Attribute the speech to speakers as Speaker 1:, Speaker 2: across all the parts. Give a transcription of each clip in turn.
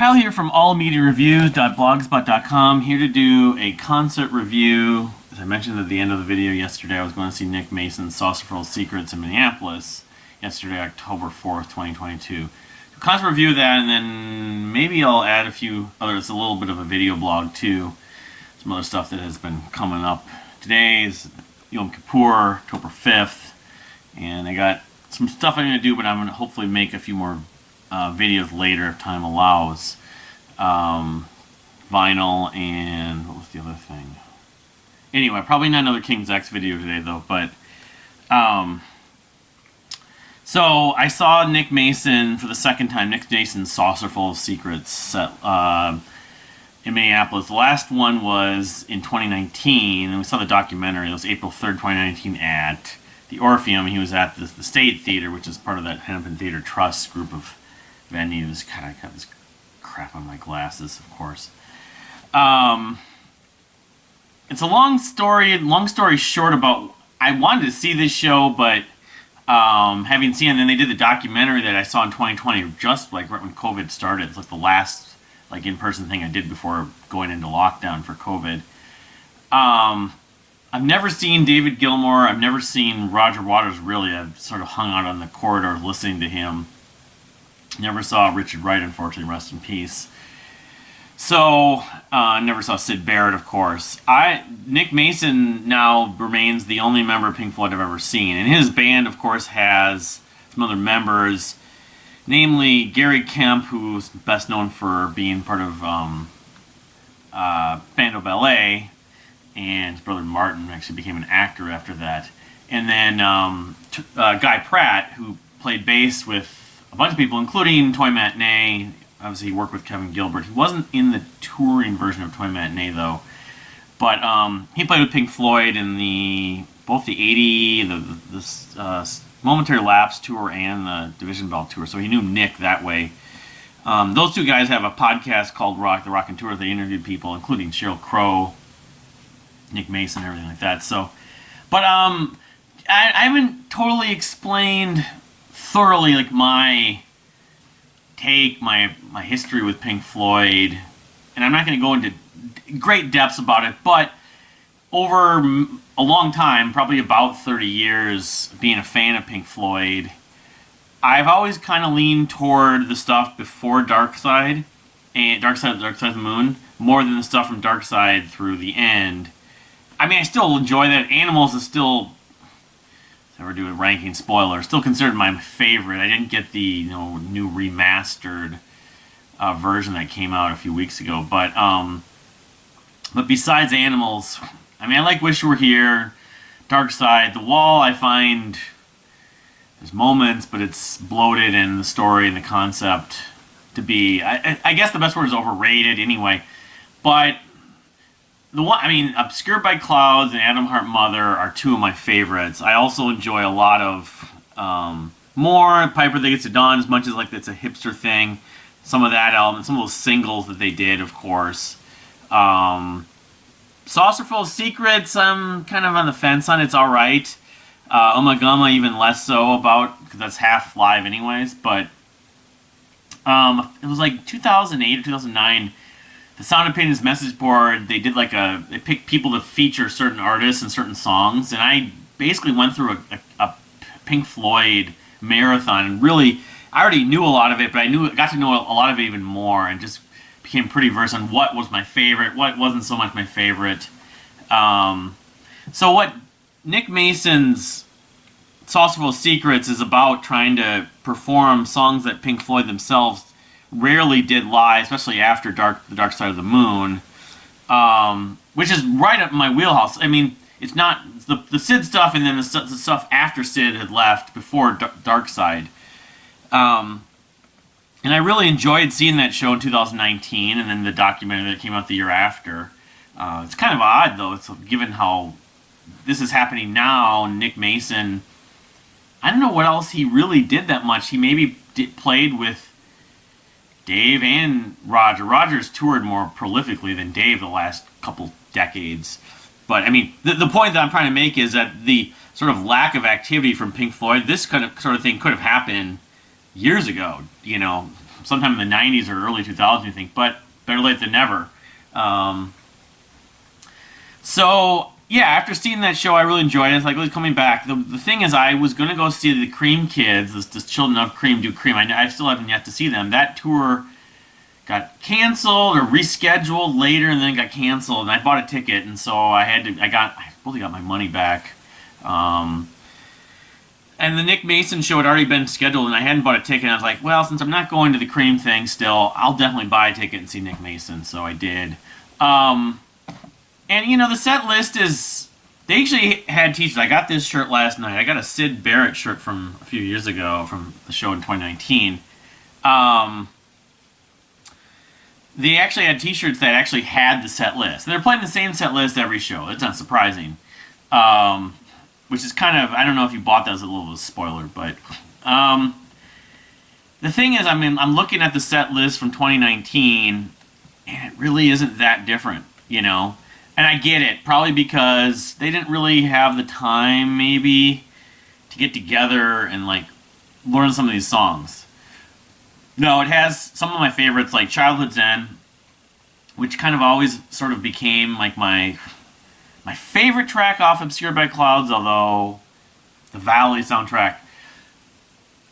Speaker 1: Kyle here from allmediareviews.blogspot.com, here to do a concert review. As I mentioned at the end of the video yesterday, I was going to see Nick Mason's Saucerful Secrets in Minneapolis yesterday, October 4th, 2022. Concert review of that, and then maybe I'll add a few others, a little bit of a video blog too. Some other stuff that has been coming up. Today is Yom Kippur, October 5th, and I got some stuff I'm going to do, but I'm going to hopefully make a few more videos later if time allows. Vinyl and what was the other thing? Anyway, probably not another King's X video today though, but so I saw Nick Mason for the second time, Nick Mason's Saucerful Secrets in Minneapolis. The last one was in 2019, and we saw the documentary. It was April 3rd, 2019 at the Orpheum. He was at the State Theater, which is part of that Hennepin Theater Trust group of venues. God, I got this crap on my glasses, of course. It's a long story short about, I wanted to see this show, but having seen it, and then they did the documentary that I saw in 2020, just like right when COVID started. It's like the last like in-person thing I did before going into lockdown for COVID. I've never seen David Gilmour. I've never seen Roger Waters, really. I've sort of hung out on the corridor listening to him. Never saw Richard Wright, unfortunately, rest in peace. So, never saw Syd Barrett, of course. Nick Mason now remains the only member of Pink Floyd I've ever seen. And his band, of course, has some other members, namely Gary Kemp, who's best known for being part of Band Ballet, and his brother Martin actually became an actor after that. And then Guy Pratt, who played bass with a bunch of people, including Toy Matinee. Obviously, he worked with Kevin Gilbert. He wasn't in the touring version of Toy Matinee, though. But he played with Pink Floyd in both the 80, the Momentary Lapse tour and the Division Bell tour. So he knew Nick that way. Those two guys have a podcast called The Rockin' Tour. They interviewed people, including Sheryl Crow, Nick Mason, everything like that. So, but I haven't totally explained thoroughly like my take, my history with Pink Floyd, and I'm not going to go into great depths about it, but over a long time, probably about 30 years being a fan of Pink Floyd, I've always kind of leaned toward the stuff before Dark Side of the Moon more than the stuff from Dark Side through the end. I mean, I still enjoy that. Animals is still, never do a ranking spoiler, still considered my favorite. I didn't get the new remastered version that came out a few weeks ago, but besides Animals, I mean, I like Wish You Were Here, Dark Side. The Wall, I find there's moments, but it's bloated, and the story and the concept to be, I guess the best word is overrated anyway. But the one, I mean, Obscured by Clouds and Atom Heart Mother are two of my favorites. I also enjoy a lot of more Piper That Gets It Done, as much as like it's a hipster thing. Some of that album, some of those singles that they did, of course. Saucerful Secrets, I'm kind of on the fence on. It's alright. Ummagumma even less so because that's half live anyways. But it was like 2008 or 2009. The Sound of Pain's message board, they did they picked people to feature certain artists and certain songs, and I basically went through a Pink Floyd marathon, and really, I already knew a lot of it, but I got to know a lot of it even more, and just became pretty versed on what was my favorite, what wasn't so much my favorite. So what Nick Mason's Saucerful Secrets is about, trying to perform songs that Pink Floyd themselves rarely did live, especially after The Dark Side of the Moon, which is right up my wheelhouse. I mean, it's not the Syd stuff, and then the stuff after Syd had left, before Dark Side. And I really enjoyed seeing that show in 2019, and then the documentary that came out the year after. It's kind of odd, though, given how this is happening now. Nick Mason, I don't know what else he really did that much. He maybe played with Dave and Roger. Roger's toured more prolifically than Dave the last couple decades. But, I mean, the point that I'm trying to make is that the sort of lack of activity from Pink Floyd, this sort of thing could have happened years ago, sometime in the 90s or early 2000s, you think, but better late than never. So, yeah, after seeing that show, I really enjoyed it. It's like really coming back. The thing is, I was going to go see the Cream Kids, the Children of Cream do Cream. I still haven't yet to see them. That tour got canceled or rescheduled later, and then got canceled. And I bought a ticket, and so I really got my money back. And the Nick Mason show had already been scheduled, and I hadn't bought a ticket. And I was like, well, since I'm not going to the Cream thing still, I'll definitely buy a ticket and see Nick Mason. So I did. And, the set list is... They actually had t-shirts. I got this shirt last night. I got a Syd Barrett shirt from a few years ago from the show in 2019. They actually had t-shirts that actually had the set list. And they're playing the same set list every show. It's not surprising. Which is kind of... I don't know if you bought that as a little bit of a spoiler, but... the thing is, I'm looking at the set list from 2019, and it really isn't that different, And I get it, probably because they didn't really have the time, maybe, to get together and, learn some of these songs. No, it has some of my favorites, like Childhood Zen, which kind of always sort of became, my favorite track off Obscured by Clouds, although the Valley soundtrack.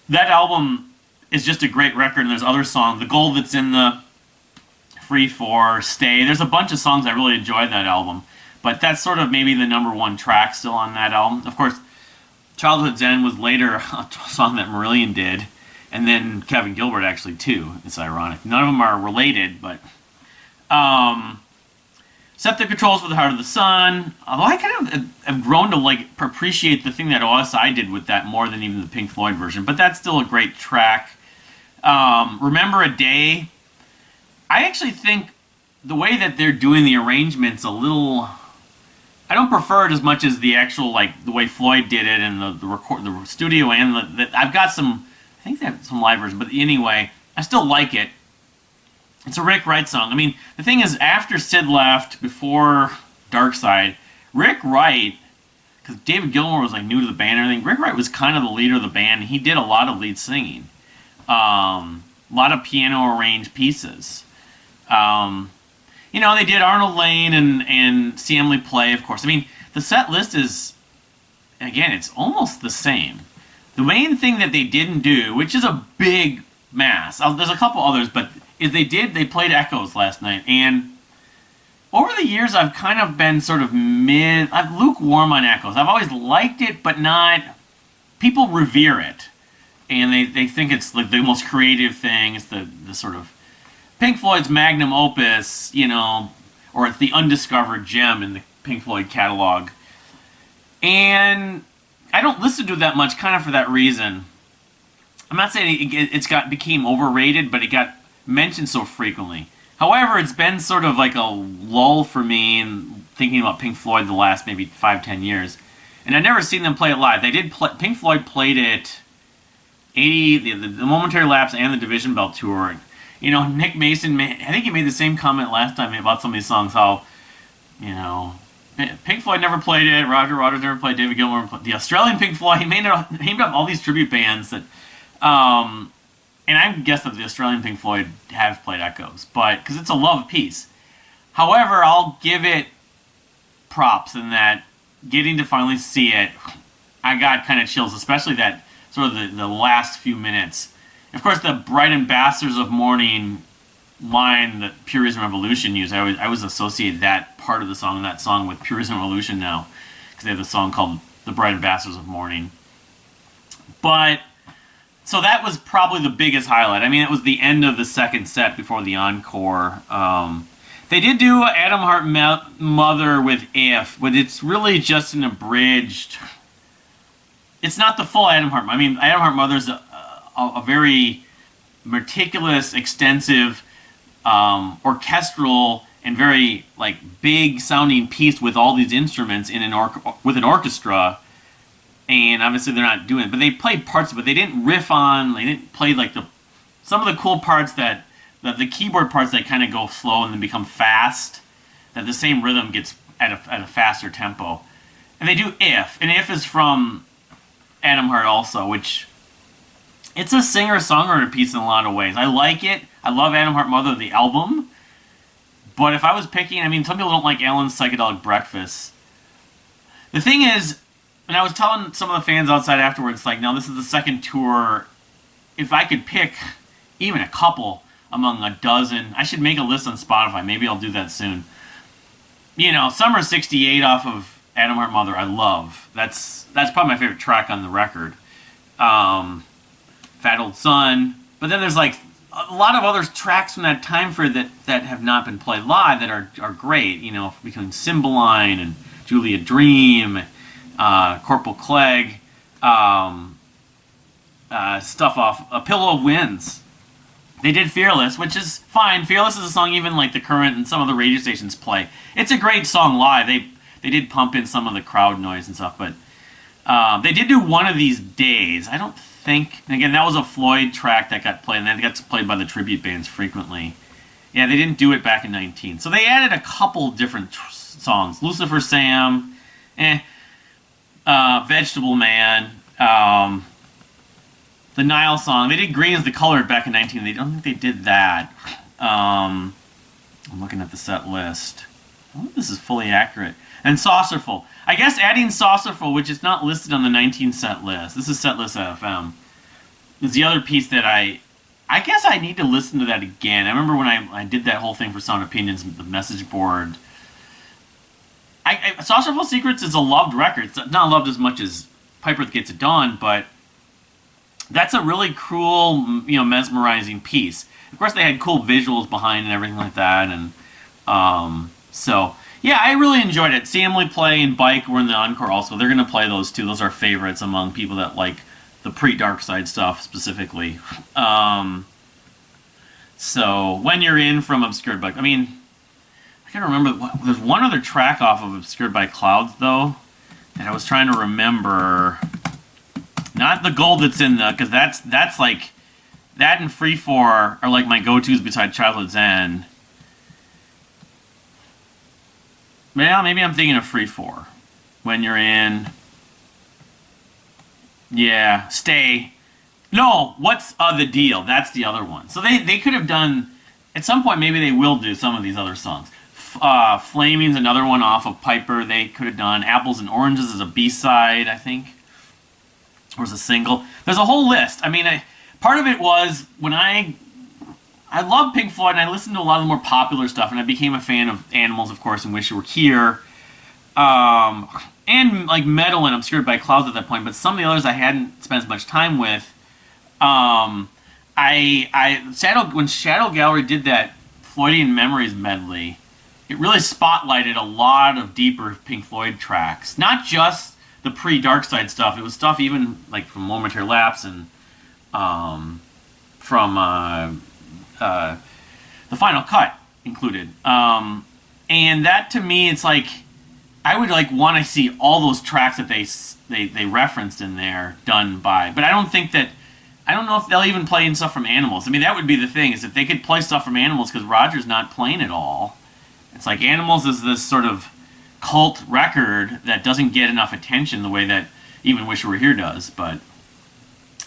Speaker 1: That album is just a great record, and there's other songs. The Gold That's in the... Free For, Stay. There's a bunch of songs I really enjoyed that album, but that's sort of maybe the number one track still on that album. Of course, Childhood Zen was later a song that Marillion did, and then Kevin Gilbert actually too. It's ironic. None of them are related, but Set the Controls for the Heart of the Sun. Although I kind of have grown to appreciate the thing that OSI did with that more than even the Pink Floyd version, but that's still a great track. Remember a Day. I actually think the way that they're doing the arrangements a little... I don't prefer it as much as the actual, the way Floyd did it and the studio and I've got some... I think they have some live versions, but anyway, I still like it. It's a Rick Wright song. The thing is, after Sid left, before Dark Side, Rick Wright, because David Gilmour was, new to the band and everything, Rick Wright was kind of the leader of the band. He did a lot of lead singing. A lot of piano-arranged pieces. They did Arnold Lane and See Emily Play, of course. The set list is, again, it's almost the same. The main thing that they didn't do, which is a big mass, there's a couple others, but if they played Echoes last night, and over the years I've kind of been sort of I'm lukewarm on Echoes. I've always liked it, but not, people revere it, and they think it's the most creative thing. It's the sort of Pink Floyd's magnum opus, or it's the undiscovered gem in the Pink Floyd catalog. And I don't listen to it that much, kind of for that reason. I'm not saying became overrated, but it got mentioned so frequently. However, it's been sort of like a lull for me in thinking about Pink Floyd the last maybe 5-10 years. And I've never seen them play it live. Pink Floyd played it the Momentary Lapse and the Division Bell tour. Nick Mason, I think he made the same comment last time about some of these songs, how, Pink Floyd never played it, Roger Waters never played, David Gilmour never played, the Australian Pink Floyd, he named up all these tribute bands that, and I guess that the Australian Pink Floyd have played Echoes, but, because it's a love piece. However, I'll give it props in that getting to finally see it, I got kind of chills, especially that, sort of the last few minutes. Of course, the Bright Ambassadors of Morning line that Pure Reason Revolution used, I always associate that part of the song, that song, with Pure Reason Revolution now, because they have a song called The Bright Ambassadors of Morning. But, so that was probably the biggest highlight. It was the end of the second set before the encore. They did do Adam Hart Mother with If, but it's really just an abridged... It's not the full Adam Hart. Adam Hart Mother's a very meticulous, extensive, orchestral, and very big sounding piece with all these instruments in with an orchestra. And obviously they're not doing it, but they played parts of it. They didn't riff on. They didn't play some of the cool parts that the keyboard parts that kind of go slow and then become fast. That the same rhythm gets at a faster tempo. And they do If, and If is from Adam Hart also, which It's a singer-songwriter piece in a lot of ways. I like it. I love Atom Heart Mother, the album. But if I was picking, I mean, some people don't like Alan's Psychedelic Breakfast. The thing is, and I was telling some of the fans outside afterwards, like, now this is the second tour. If I could pick even a couple among a dozen, I should make a list on Spotify. Maybe I'll do that soon. You know, Summer '68 off of Atom Heart Mother, I love. That's probably my favorite track on the record. Fat Old Son. But then there's like a lot of other tracks from that time period that have not been played live that are great. You know, between Cymbeline and Julia Dream, Corporal Clegg, stuff off A Pillow of Winds. They did Fearless, which is fine. Fearless is a song even like the Current and some of the radio stations play. It's a great song live. They did pump in some of the crowd noise and stuff, but they did do One of These Days. I don't think, and again, that was a Floyd track that got played, and that got played by the tribute bands frequently. Yeah, they didn't do it back in 19. So they added a couple different songs. Lucifer Sam, Vegetable Man, the Nile song. They did Green is the Color back in 19. They don't think they did that. I'm looking at the set list. I don't know if this is fully accurate. And Saucerful. I guess adding Saucerful, which is not listed on the 19 set list. This is set list FM. Is the other piece that I guess I need to listen to that again. I remember when I did that whole thing for Sound Opinions, the message board. Saucerful Secrets is a loved record. It's not loved as much as Piper at the Gates of Dawn, but that's a really cool, mesmerizing piece. Of course, they had cool visuals behind and everything like that, and so yeah, I really enjoyed it. Samly Play and Bike were in the encore also. They're going to play those too. Those are favorites among people that like the pre-Dark Side stuff specifically. So When You're In from Obscured by, I can't remember. There's one other track off of Obscured by Clouds though that I was trying to remember. Not the gold that's in the, because that's like, that and Free 4 are like my go-tos beside Childhood's End. Well, maybe I'm thinking of Free 4. When You're In. Yeah, Stay. No, What's the Deal? That's the other one. So they could have done, at some point maybe they will do some of these other songs. Flaming's another one off of Piper they could have done. Apples and Oranges is a B-side, I think. Or as a single. There's a whole list. Part of it was when I love Pink Floyd and I listened to a lot of the more popular stuff, and I became a fan of Animals, of course, and Wish You Were Here, and like metal and Obscured by Clouds at that point. But some of the others I hadn't spent as much time with. When Shadow Gallery did that Floydian Memories medley, it really spotlighted a lot of deeper Pink Floyd tracks, not just the pre-Dark Side stuff. It was stuff even like from Momentary Lapse and from the Final Cut included. And that to me, it's like I would like want to see all those tracks that they referenced in there done by. But I don't know if they'll even play in stuff from Animals. That would be the thing, is if they could play stuff from Animals, because Roger's not playing it all. It's like Animals is this sort of cult record that doesn't get enough attention the way that even Wish You Were Here does. But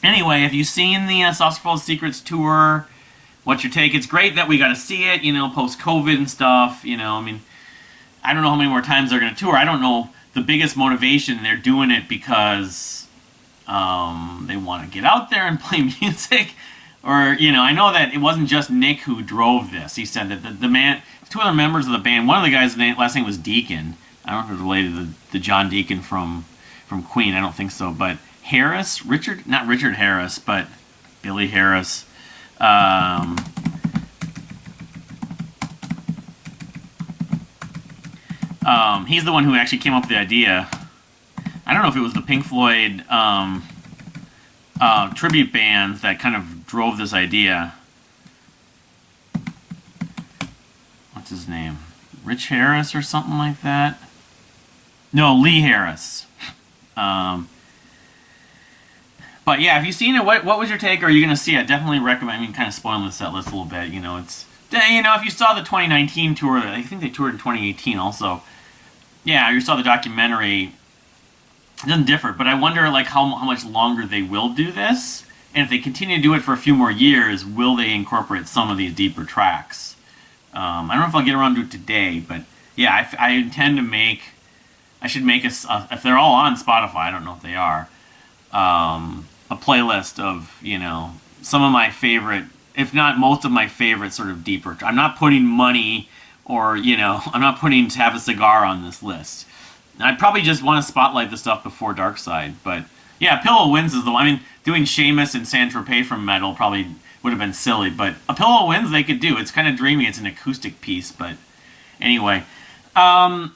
Speaker 1: anyway, have you seen the Saucerful Secrets tour? What's your take? It's great that we got to see it, post-COVID and stuff. I don't know how many more times they're going to tour. I don't know the biggest motivation. They're doing it because they want to get out there and play music. Or, I know that it wasn't just Nick who drove this. He said that the man, two other members of the band, one of the guys' last name was Deacon. I don't know if it was related to John Deacon from Queen. I don't think so. But Harris, not Richard Harris, but Billy Harris. He's the one who actually came up with the idea. I don't know if it was the Pink Floyd tribute bands that kind of drove this idea. What's his name? Rich Harris or something like that? No, Lee Harris. But yeah, have you seen it? What was your take? Or are you going to see it? Definitely recommend. Kind of spoiling the set list a little bit. It's if you saw the 2019 tour, I think they toured in 2018 also. Yeah, you saw the documentary. It doesn't differ, but I wonder like how much longer they will do this. And if they continue to do it for a few more years, will they incorporate some of these deeper tracks? I don't know if I'll get around to it today, but yeah, I intend to make. I should make if they're all on Spotify. I don't know if they are. A playlist of some of my favorite, if not most of my favorite, sort of deeper. I'm not putting Money or I'm not putting Have a Cigar on this list. I'd probably just want to spotlight the stuff before Dark Side, but yeah, Pillow Wins is the one. I mean, doing Seamus and Saint-Tropez from Metal probably would have been silly, but A Pillow Wins they could do. It's kind of dreamy. It's an acoustic piece, but anyway.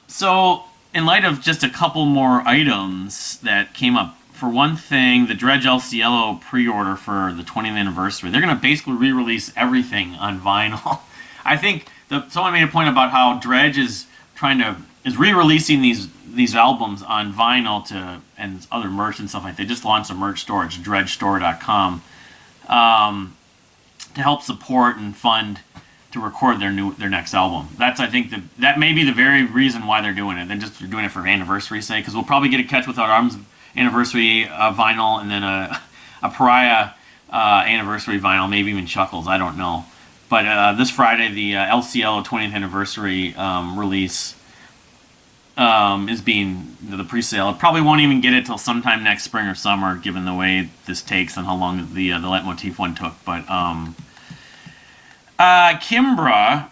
Speaker 1: So in light of just a couple more items that came up, for one thing, the Dredge El Cielo pre-order for the 20th anniversary, they're going to basically re-release everything on vinyl. I think someone made a point about how Dredge is re-releasing these albums on vinyl and other merch and stuff like that. They just launched a merch store. It's dredgestore.com to help support and fund to record their next album. That's, I think, that may be the very reason why they're doing it. They're doing it for anniversary's sake, because we'll probably get a Catch Without Arms anniversary vinyl, and then a Pariah anniversary vinyl, maybe even Chuckles, I don't know. But this Friday, the El Cielo 20th anniversary release is being the pre-sale. It probably won't even get it till sometime next spring or summer, given the way this takes and how long the Leitmotif one took. But Kimbra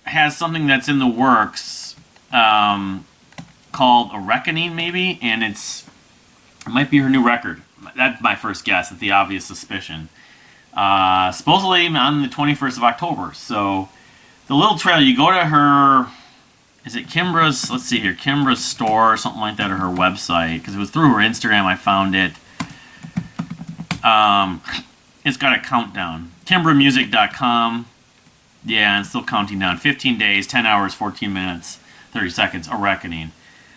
Speaker 1: has something that's in the works called A Reckoning, maybe, and it might be her new record. That's my first guess, at the obvious suspicion. Supposedly on the 21st of October. So the little trailer, you go to her, is it Kimbra's, let's see here, Kimbra's store or something like that, or her website, because it was through her Instagram I found it. It's got a countdown. KimbraMusic.com. Yeah, and it's still counting down. 15 days, 10 hours, 14 minutes, 30 seconds, A Reckoning.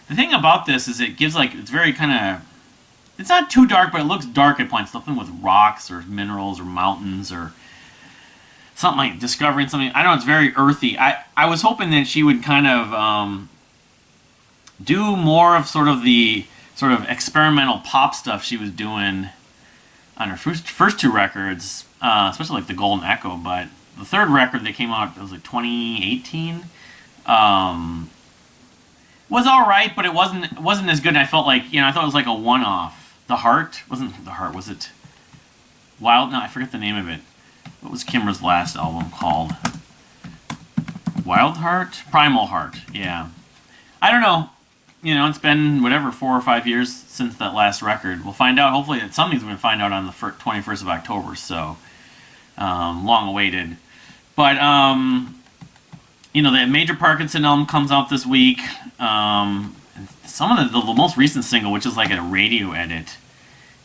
Speaker 1: The thing about this is it gives it's very kind of, it's not too dark, but it looks dark at points. Something with rocks or minerals or mountains or something like discovering something. I don't know, it's very earthy. I was hoping that she would kind of do more of sort of the sort of experimental pop stuff she was doing on her first two records, especially like the Golden Echo. But the third record that came out, it was like 2018. Was all right, but it wasn't as good. And I felt like I thought it was like a one-off. The Heart wasn't The Heart. Was it Wild? No, I forget the name of it. What was Kimbra's last album called? Wild Heart? Primal Heart. Yeah. I don't know. It's been 4 or 5 years since that last record. We'll find out. Hopefully, something's going to find out on the 21st of October. So long awaited. But the Major Parkinson album comes out this week. Some of the most recent single, which is like a radio edit,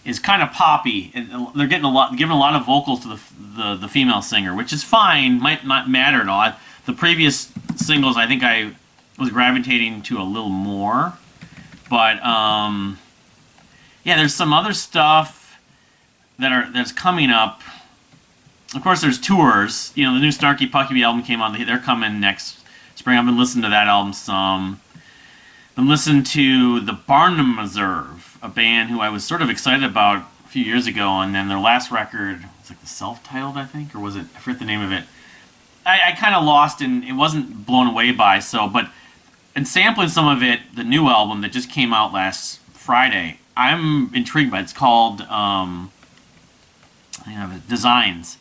Speaker 1: is kind of poppy. And they're giving a lot of vocals to the female singer, which is fine. Might not matter at all. The previous singles, I think I was gravitating to a little more. But there's some other stuff that's coming up. Of course, there's tours. The new Snarky Puppy album came out. They're coming next spring. I've been listening to that album some. Been listening to the Barnum Reserve, a band who I was sort of excited about a few years ago, and then their last record, it's like the self-titled, I think, or was it? I forget the name of it. I kind of lost, and it wasn't blown away by. And sampling some of it, the new album that just came out last Friday, I'm intrigued by it. It's called Designs.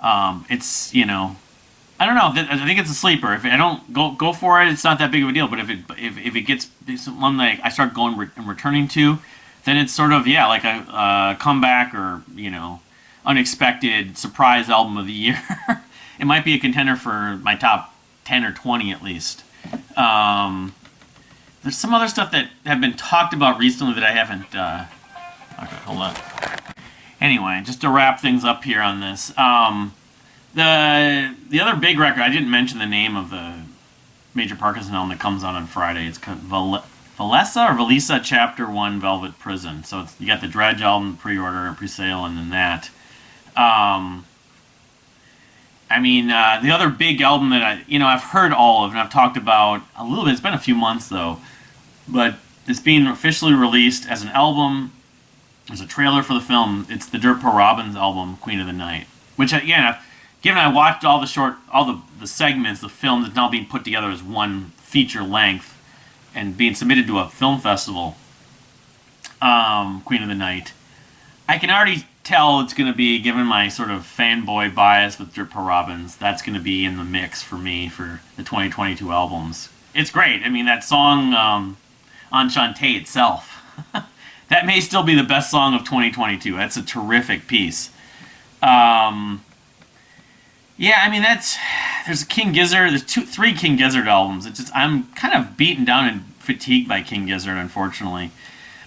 Speaker 1: It's I don't know. I think it's a sleeper. If I don't go for it, it's not that big of a deal. But if it gets one that I start going and returning to, then it's sort of like a comeback or unexpected surprise album of the year. It might be a contender for my top 10 or 20 at least. There's some other stuff that have been talked about recently that I haven't. Okay, hold on. Anyway, just to wrap things up here on this. The other big record, I didn't mention the name of the Major Parkinson album that comes out on Friday. It's called Valisa Chapter 1 Velvet Prison. So you got the Dredge album pre-order and pre-sale, and then that. The other big album that I've heard all of and I've talked about a little bit. It's been a few months though, but it's being officially released as an album there's a trailer for the film. It's the Dirt Poor Robin's album, Queen of the Night. Which again, given I watched all the segments, the film is now being put together as one feature length and being submitted to a film festival. Queen of the Night. I can already tell it's going to be, given my sort of fanboy bias with Dirt Poor Robins, that's going to be in the mix for me for the 2022 albums. It's great. I mean, that song, Enchanté itself, that may still be the best song of 2022. That's a terrific piece. Yeah, I mean, there's King Gizzard, there's 3 King Gizzard albums. It's just, I'm kind of beaten down and fatigued by King Gizzard, unfortunately.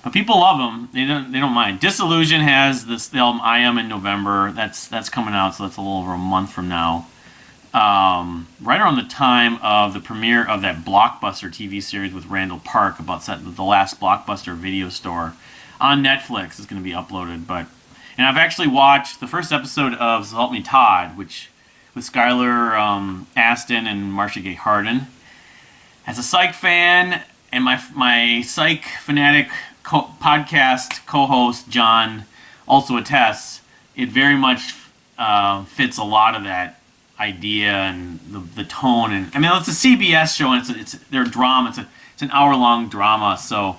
Speaker 1: But people love them. They don't mind. Disillusion has the album I Am in November. That's coming out, so that's a little over a month from now. Right around the time of the premiere of that Blockbuster TV series with Randall Park about the last Blockbuster video store on Netflix is going to be uploaded. And I've actually watched the first episode of So Help Me Todd, which with Skylar Astin and Marcia Gay Harden. As a Psych fan and my Psych fanatic podcast co-host John also attests, it very much fits a lot of that idea and the tone. And I mean, it's a CBS show, and it's their drama. It's an hour-long drama. So,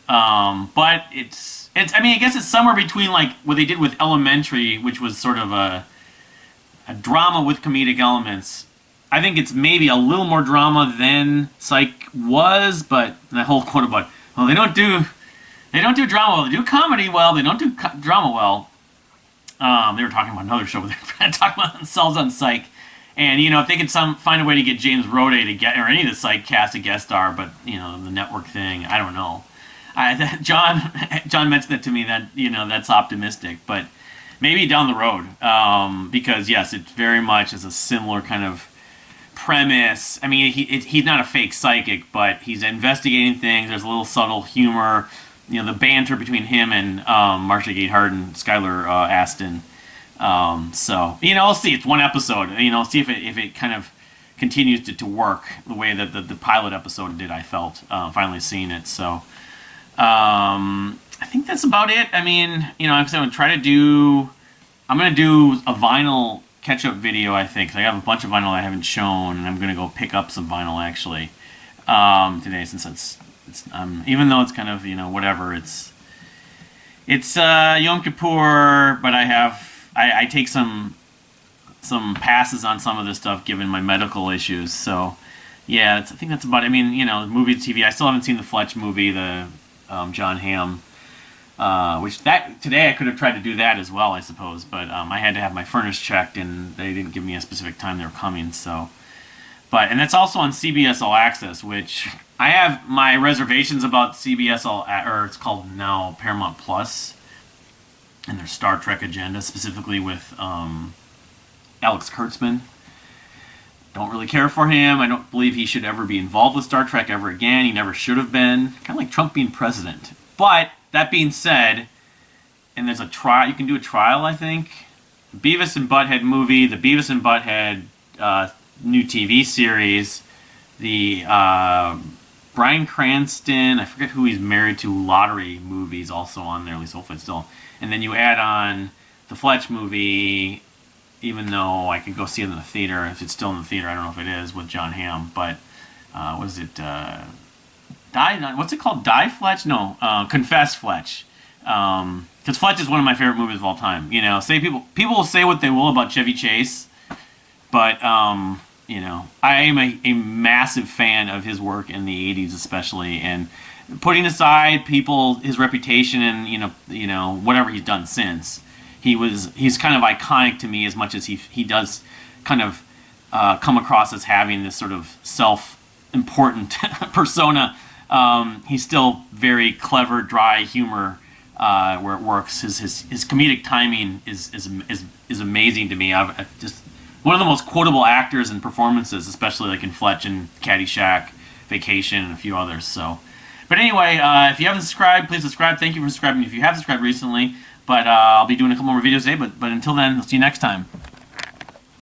Speaker 1: but it's I mean, I guess it's somewhere between like what they did with Elementary, which was sort of a drama with comedic elements. I think it's maybe a little more drama than Psych was, but that whole quote about, well, they don't do drama well. They do comedy well. They don't do drama well. They were talking about another show where they were talking about themselves on Psych. And, if they could find a way to get James Roday to get, or any of the Psych cast a guest star, but, the network thing, I don't know. John mentioned that to me, that, that's optimistic, but maybe down the road. Because, yes, it very much is a similar kind of premise. I mean, he's not a fake psychic, but he's investigating things. There's a little subtle humor. The banter between him and Marcia Gay Harden, Skylar Astin. So, we'll see. It's one episode. See if it kind of continues to work the way that the pilot episode did, I felt, finally seeing it. So, I think that's about it. I mean, I'm going to do a vinyl catch-up video, I think. 'Cause I have a bunch of vinyl I haven't shown, and I'm going to go pick up some vinyl, actually, today, since it's even though it's kind of, whatever, it's Yom Kippur, but I take some passes on some of this stuff given my medical issues. So yeah, I think that's about it. I mean, movie, TV. I still haven't seen the Fletch movie, the John Hamm, which today I could have tried to do that as well, I suppose, but I had to have my furnace checked, and they didn't give me a specific time they were coming. So, and that's also on CBS All Access, which I have my reservations about CBS or it's called now Paramount Plus, and their Star Trek agenda, specifically with Alex Kurtzman. Don't really care for him. I don't believe he should ever be involved with Star Trek ever again. He never should have been. Kind of like Trump being president. But that being said, and there's a trial. You can do a trial, I think. The Beavis and Butthead movie, the Beavis and Butthead new TV series, the Bryan Cranston, I forget who he's married to, lottery movies also on there, at least hopefully it's still. And then you add on the Fletch movie, even though I could go see it in the theater. If it's still in the theater, I don't know if it is, with John Hamm. But what is it? What's it called? Die Fletch? No, Confess Fletch. Because Fletch is one of my favorite movies of all time. Say people will say what they will about Chevy Chase, but I am a massive fan of his work in the '80s, especially, and putting aside his reputation and whatever he's done since. He's kind of iconic to me, as much as he does kind of come across as having this sort of self-important persona. He's still very clever, dry humor where it works. His comedic timing is amazing to me. I've just one of the most quotable actors and performances, especially like in Fletch and Caddyshack, Vacation, and a few others. So, but anyway, if you haven't subscribed, please subscribe. Thank you for subscribing if you have subscribed recently. But I'll be doing a couple more videos today. But until then, I'll see you next time.